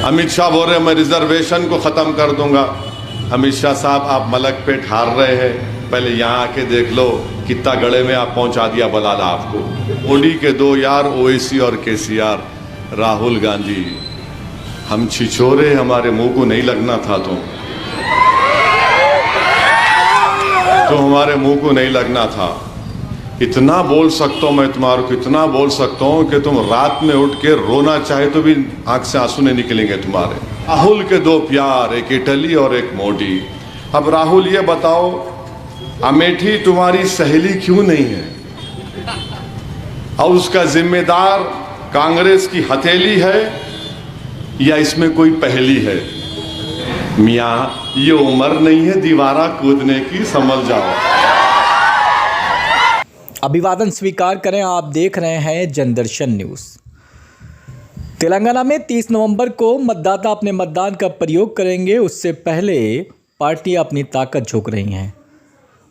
अमित शाह बोल रहे मैं रिजर्वेशन को ख़त्म कर दूंगा। अमित शाह साहब, आप मलक पे हार रहे हैं, पहले यहाँ आके देख लो कितना गड़े में आप पहुंचा दिया बलाला आपको। मोदी के दो यार ओवैसी और केसीआर, राहुल गांधी, हम छिछोरे, हमारे मुंह को नहीं लगना था तो हमारे मुंह को नहीं लगना था। इतना बोल सकता हूँ मैं तुम्हारे को, इतना बोल सकता हूँ कि तुम रात में उठ के रोना चाहे तो भी आंख से आंसू नहीं निकलेंगे तुम्हारे। राहुल के दो प्यार, एक इटली और एक मोदी। अब राहुल ये बताओ, अमेठी तुम्हारी सहेली क्यों नहीं है? और उसका जिम्मेदार कांग्रेस की हथेली है या इसमें कोई पहेली है? मियाँ, ये उम्र नहीं है दीवारा कूदने की, समझ जाओ। अभिवादन स्वीकार करें। आप देख रहे हैं जनदर्शन न्यूज़। तेलंगाना में 30 नवंबर को मतदाता अपने मतदान का प्रयोग करेंगे, उससे पहले पार्टियां अपनी ताकत झोंक रही हैं।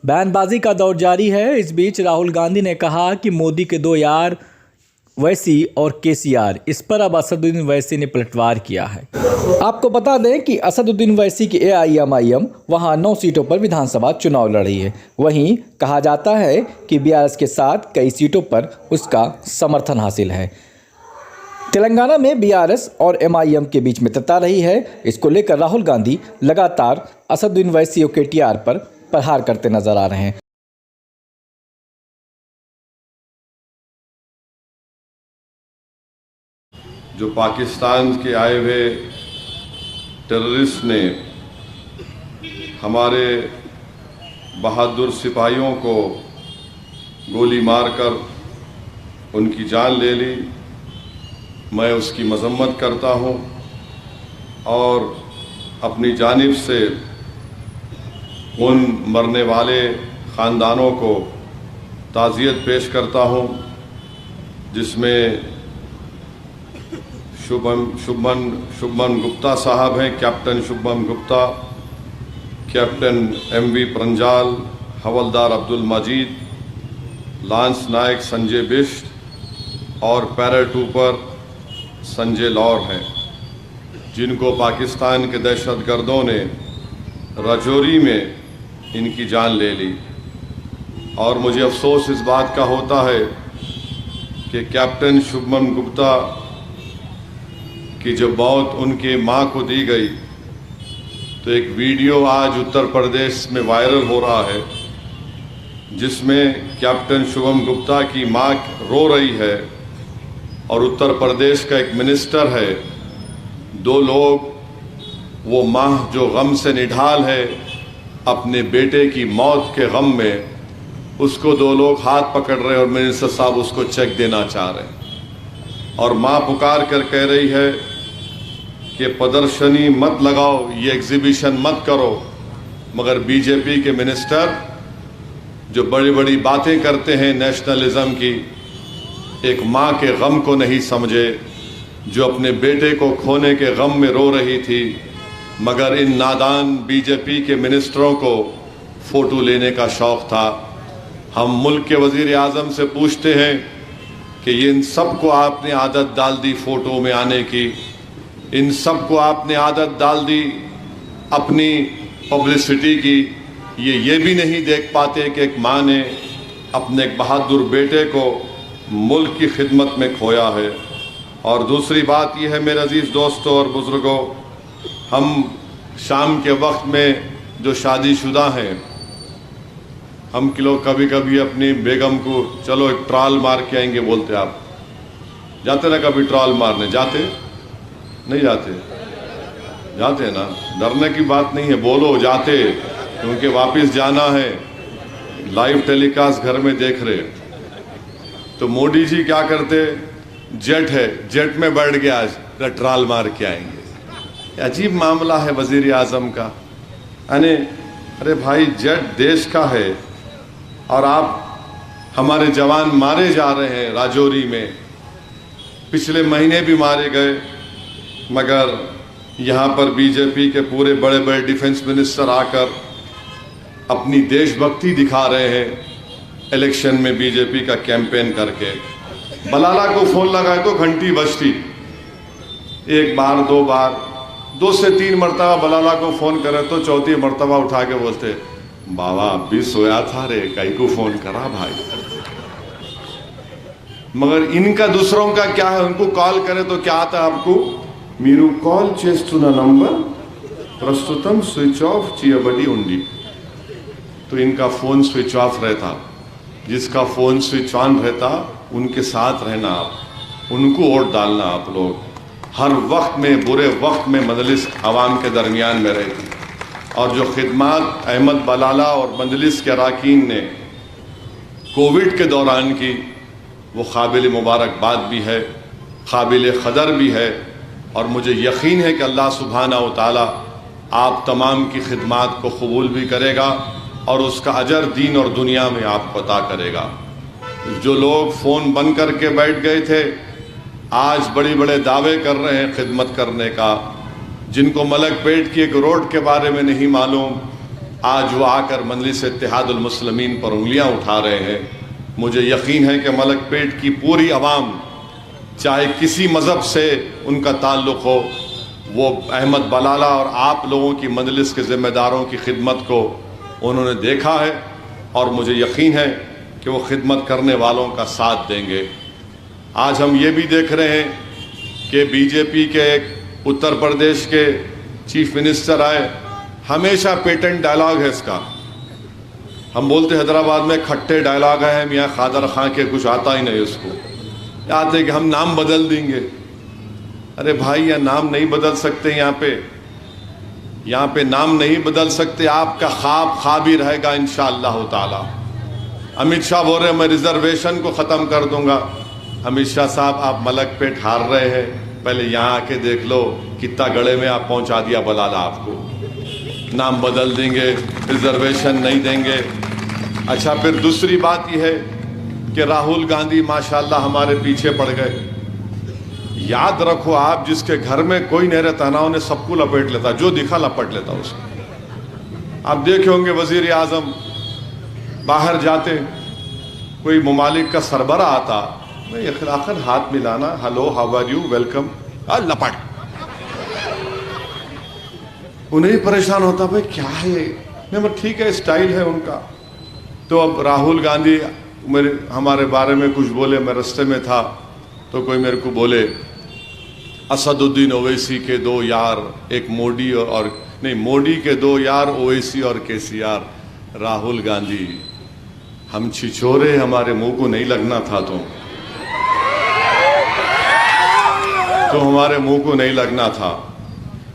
बयानबाजी का दौर जारी है। इस बीच राहुल गांधी ने कहा कि मोदी के दो यार ओवैसी और केसीआर, इस पर अब असदुद्दीन ओवैसी ने पलटवार किया है। आपको बता दें कि असदुद्दीन ओवैसी की AIMIM वहां 9 सीटों पर विधानसभा चुनाव लड़ी है। वहीं कहा जाता है कि BRS के साथ कई सीटों पर उसका समर्थन हासिल है। तेलंगाना में BRS और MIM के बीच मित्रता रही है। इसको लेकर राहुल गांधी लगातार असदुद्दीन ओवैसी और KTR पर प्रहार करते नजर आ रहे हैं। जो पाकिस्तान के आए हुए टेररिस्ट ने हमारे बहादुर सिपाहियों को गोली मारकर उनकी जान ले ली, मैं उसकी मजम्मत करता हूं और अपनी जानिब से उन मरने वाले ख़ानदानों को ताज़ियत पेश करता हूं, जिसमें शुभमन गुप्ता साहब हैं, captain Shubman Gupta, captain MV प्रंजाल, हवलदार अब्दुल मजीद, लांस नायक संजय बिष्ट और पैराट्रूपर संजय लौर हैं, जिनको पाकिस्तान के दहशतगर्दों ने राजौरी में इनकी जान ले ली। और मुझे अफसोस इस बात का होता है कि कैप्टन शुभमन गुप्ता कि जब मौत उनके मां को दी गई तो एक वीडियो आज उत्तर प्रदेश में वायरल हो रहा है, जिसमें कैप्टन शुभम गुप्ता की मां रो रही है और उत्तर प्रदेश का एक मिनिस्टर है, दो लोग, वो मां जो गम से निढाल है अपने बेटे की मौत के गम में, उसको दो लोग हाथ पकड़ रहे और मिनिस्टर साहब उसको चेक देना चाह रहे हैं। और मां पुकार कर कह रही है कि प्रदर्शनी मत लगाओ, ये एग्जीबिशन मत करो। मगर बीजेपी के मिनिस्टर जो बड़ी बड़ी बातें करते हैं नेशनलिज्म की, एक मां के गम को नहीं समझे, जो अपने बेटे को खोने के गम में रो रही थी। मगर इन नादान बीजेपी के मिनिस्टरों को फ़ोटो लेने का शौक़ था। हम मुल्क के वज़ीर आज़म से पूछते हैं कि ये इन सब को आपने आदत डाल दी फ़ोटो में आने की, इन सब को आपने आदत डाल दी अपनी पब्लिसिटी की। ये भी नहीं देख पाते कि एक माँ ने अपने एक बहादुर बेटे को मुल्क की खिदमत में खोया है। और दूसरी बात यह है मेरे अजीज़ दोस्तों और बुज़ुर्गों, हम शाम के वक्त में जो शादीशुदा हैं, हम कभी कभी अपनी बेगम को चलो एक ट्रॉल मार के आएंगे बोलते। आप जाते ना कभी ट्रॉल मारने? जाते नहीं जाते? जाते ना। डरने की बात नहीं है, बोलो जाते, क्योंकि वापस जाना है। लाइव टेलीकास्ट घर में देख रहे। तो मोदी जी क्या करते, जेट है, जेट में बैठ गया, आज ट्रॉल मार के आएंगे। अजीब मामला है वजीर आजम का। अरे भाई, जेट देश का है और आप, हमारे जवान मारे जा रहे हैं राजौरी में, पिछले महीने भी मारे गए। मगर यहाँ पर बीजेपी के पूरे बड़े बड़े डिफेंस मिनिस्टर आकर अपनी देशभक्ति दिखा रहे हैं इलेक्शन में बीजेपी का कैंपेन करके। बलाला को फोन लगाए तो घंटी बजती, एक बार, दो बार, 2 से 3 मरतबा बलाला को फ़ोन करे तो चौथी मरतबा उठा के बोलते, बाबा अभी सोया था रे, कई को फ़ोन करा भाई। मगर इनका दूसरों का क्या है, उनको कॉल करे तो क्या आता है आपको, मीरू कॉल చేస్తున్న నంబర్ प्रस्तुतम स्विच ऑफ చేయబడి ఉంది। तो इनका फ़ोन स्विच ऑफ रहता, जिसका फ़ोन स्विच ऑन रहता उनके साथ रहना आप, उनको वोट डालना आप लोग। हर वक्त में, बुरे वक्त में मजलिस अवाम के दरमियान में रहती, और जो खिदमत अहमद बलाला और मजलिस के अरकान ने कोविड के दौरान की, वो काबिल मुबारकबाद भी है, काबिल क़दर भी है। और मुझे यकीन है कि अल्लाह सुब्हाना व तआला आप तमाम की खिदमत को कबूल भी करेगा और उसका अजर दीन और दुनिया में आपको अता करेगा। जो लोग फ़ोन बंद करके बैठ गए थे, आज बड़े बड़े दावे कर रहे हैं खिदमत करने का। जिनको मलक पेट की एक रोड के बारे में नहीं मालूम, आज वो आकर मजलिस इत्तेहादुल मुस्लिमीन पर उंगलियां उठा रहे हैं। मुझे यकीन है कि मलक पेट की पूरी आवाम, चाहे किसी मज़हब से उनका ताल्लुक़ हो, वो अहमद बलाला और आप लोगों की मजलिस के ज़िम्मेदारों की खिदमत को उन्होंने देखा है, और मुझे यकीन है कि वो खिदमत करने वालों का साथ देंगे। आज हम ये भी देख रहे हैं कि बीजेपी के एक उत्तर प्रदेश के चीफ मिनिस्टर आए, हमेशा पेटेंट डायलॉग है इसका। हम बोलते हैदराबाद में खट्टे डायलॉग है, मियाँ खादर खां के कुछ आता ही नहीं उसको, आते कि हम नाम बदल देंगे। अरे भाई, यह नाम नहीं बदल सकते, यहाँ पे नाम नहीं बदल सकते। आपका ख्वाब ही रहेगा इंशाअल्लाह ताला। अमित शाह बोल रहे मैं रिजर्वेशन को ख़त्म कर दूंगा। अमित शाह साहब, आप मलक पेट हार रहे हैं, पहले यहाँ आके देख लो कितना गड़े में आप पहुँचा दिया बलाला आपको। नाम बदल देंगे, रिजर्वेशन नहीं देंगे। अच्छा, फिर दूसरी बात यह है कि राहुल गांधी माशाल्लाह हमारे पीछे पड़ गए। याद रखो, आप जिसके घर में कोई नहीं रहता ना, उन्हें सबको लपेट लेता, जो दिखा लपेट लेता उसको। आप देखे होंगे वजीर आजम बाहर जाते, कोई ममालिक का सरबरा आता, मैं अखलाकन हाथ मिलाना, hello how are you, welcome, लपट। उन्हें परेशान होता, भाई क्या है, नहीं ठीक है, स्टाइल है उनका। तो अब राहुल गांधी हमारे बारे में कुछ बोले, मैं रास्ते में था तो कोई मेरे को बोले, असदुद्दीन ओवैसी के 2 यार, एक मोदी और नहीं, मोदी के 2 यार, ओवैसी और केसीआर। राहुल गांधी, हम छिछोरे, हमारे मुंह को नहीं लगना था, तो हमारे मुंह को नहीं लगना था।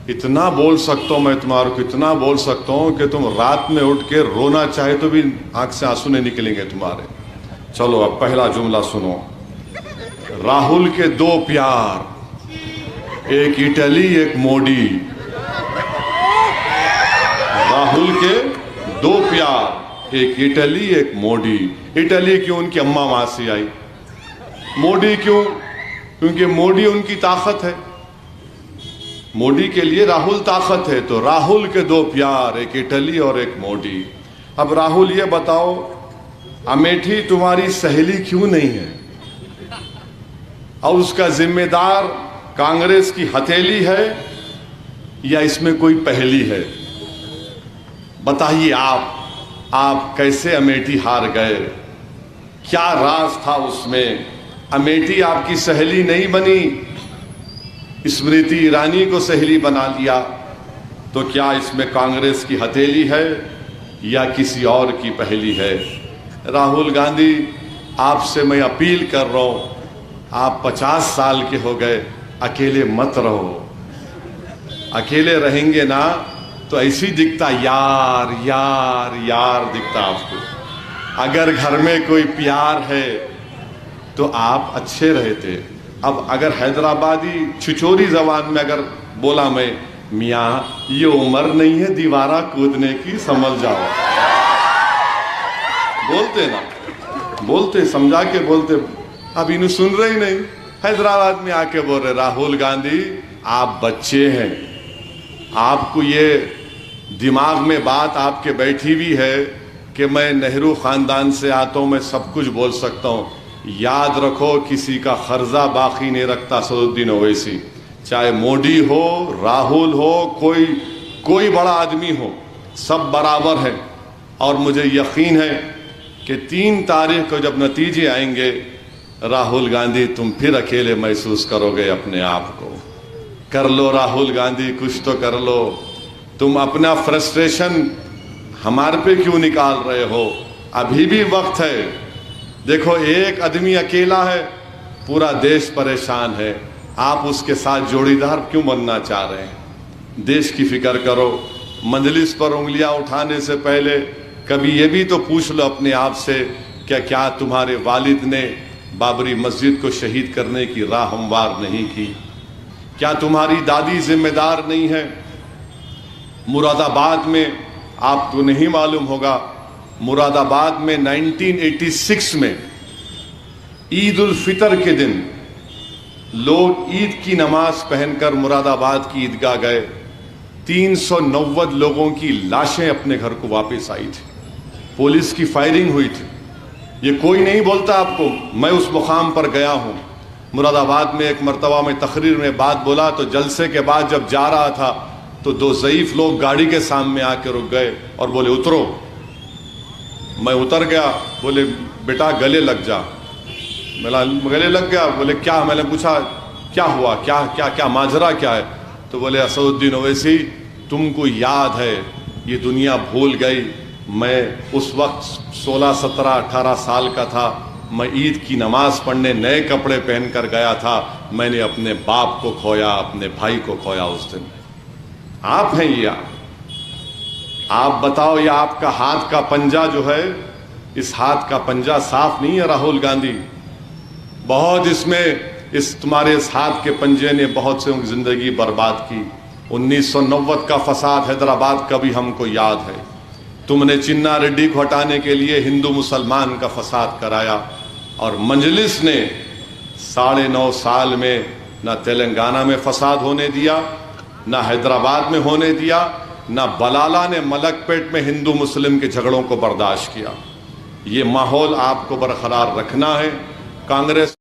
इतना बोल सकता हूँ मैं तुम्हारे को, इतना बोल सकता हूँ कि तुम रात में उठ के रोना चाहे तो भी आंख से आंसू नहीं निकलेंगे तुम्हारे। चलो अब पहला जुमला सुनो। राहुल के 2 प्यार, एक इटली एक मोदी। राहुल के 2 प्यार, एक इटली एक मोदी। इटली क्यों, उनकी अम्मा वहां से आई। मोदी क्यों, क्योंकि मोदी उनकी ताकत है। मोदी के लिए राहुल ताकत है। तो राहुल के 2 प्यार, एक इटली और एक मोदी। अब राहुल ये बताओ, अमेठी तुम्हारी सहेली क्यों नहीं है, और उसका जिम्मेदार कांग्रेस की हथेली है या इसमें कोई पहेली है? बताइए आप कैसे अमेठी हार गए? क्या राज था उसमें? अमेठी आपकी सहेली नहीं बनी, स्मृति ईरानी को सहेली बना लिया। तो क्या इसमें कांग्रेस की हथेली है या किसी और की पहेली है? राहुल गांधी, आपसे मैं अपील कर रहा हूं, आप 50 साल के हो गए, अकेले मत रहो। अकेले रहेंगे ना तो ऐसी दिखता, यार यार यार दिखता आपको। अगर घर में कोई प्यार है तो आप अच्छे रहते। अब अगर हैदराबादी छिछोरी जबान में अगर बोला मैं, मियाँ ये उम्र नहीं है दीवारा कूदने की, समझ जाओ। बोलते ना, बोलते, समझा के बोलते। अब इन्हें सुन रहे ही नहीं। हैदराबाद में आके बोल रहे, राहुल गांधी आप बच्चे हैं, आपको ये दिमाग में बात आपके बैठी हुई है कि मैं नेहरू खानदान से आता हूँ, मैं सब कुछ बोल सकता हूँ। याद रखो, किसी का खर्जा बाकी नहीं रखता असदुद्दीन ओवैसी। चाहे मोदी हो, राहुल हो, कोई बड़ा आदमी हो, सब बराबर है। और मुझे यकीन है कि 3 तारीख को जब नतीजे आएंगे, राहुल गांधी तुम फिर अकेले महसूस करोगे अपने आप को। कर लो राहुल गांधी, कुछ तो कर लो। तुम अपना फ्रस्ट्रेशन हमारे पे क्यों निकाल रहे हो? अभी भी वक्त है। देखो, एक आदमी अकेला है, पूरा देश परेशान है। आप उसके साथ जोड़ीदार क्यों बनना चाह रहे हैं? देश की फिक्र करो। मजलिस पर उंगलियां उठाने से पहले कभी ये भी तो पूछ लो अपने आप से, क्या तुम्हारे वालिद ने बाबरी मस्जिद को शहीद करने की राह हमवार नहीं की? क्या तुम्हारी दादी जिम्मेदार नहीं है? मुरादाबाद में आपको नहीं मालूम होगा, मुरादाबाद में 1986 में ईद उल फितर के दिन लोग ईद की नमाज पहनकर मुरादाबाद की ईदगाह गए। 390 लोगों की लाशें अपने घर को वापस आई थी। पुलिस की फायरिंग हुई थी। ये कोई नहीं बोलता आपको। मैं उस मुकाम पर गया हूं। मुरादाबाद में एक मरतबा में तकरीर में बात बोला तो जलसे के बाद जब जा रहा था तो 2 ज़ईफ लोग गाड़ी के सामने आके रुक गए और बोले उतरो। मैं उतर गया। बोले बेटा गले लग जा। मेरा गले लग गया। बोले क्या? मैंने पूछा क्या हुआ, क्या क्या क्या माजरा क्या है? तो बोले असदुद्दीन ओवैसी, तुमको याद है ये दुनिया भूल गई। मैं उस वक्त 16, 17, 18 साल का था। मैं ईद की नमाज पढ़ने नए कपड़े पहनकर गया था। मैंने अपने बाप को खोया, अपने भाई को खोया उस दिन। आप हैं ये? आप बताओ, ये आपका हाथ का पंजा जो है, इस हाथ का पंजा साफ नहीं है राहुल गांधी। बहुत इस तुम्हारे इस हाथ के पंजे ने बहुत से उनकी जिंदगी बर्बाद की। 1990 का फसाद हैदराबाद का भी हमको याद है। तुमने चिन्ना रेड्डी को हटाने के लिए हिंदू मुसलमान का फसाद कराया और मजलिस ने 9.5 साल में ना तेलंगाना में फसाद होने दिया, ना हैदराबाद में होने दिया, ना बलाला ने मलकपेट में हिंदू मुस्लिम के झगड़ों को बर्दाश्त किया। ये माहौल आपको बरकरार रखना है। कांग्रेस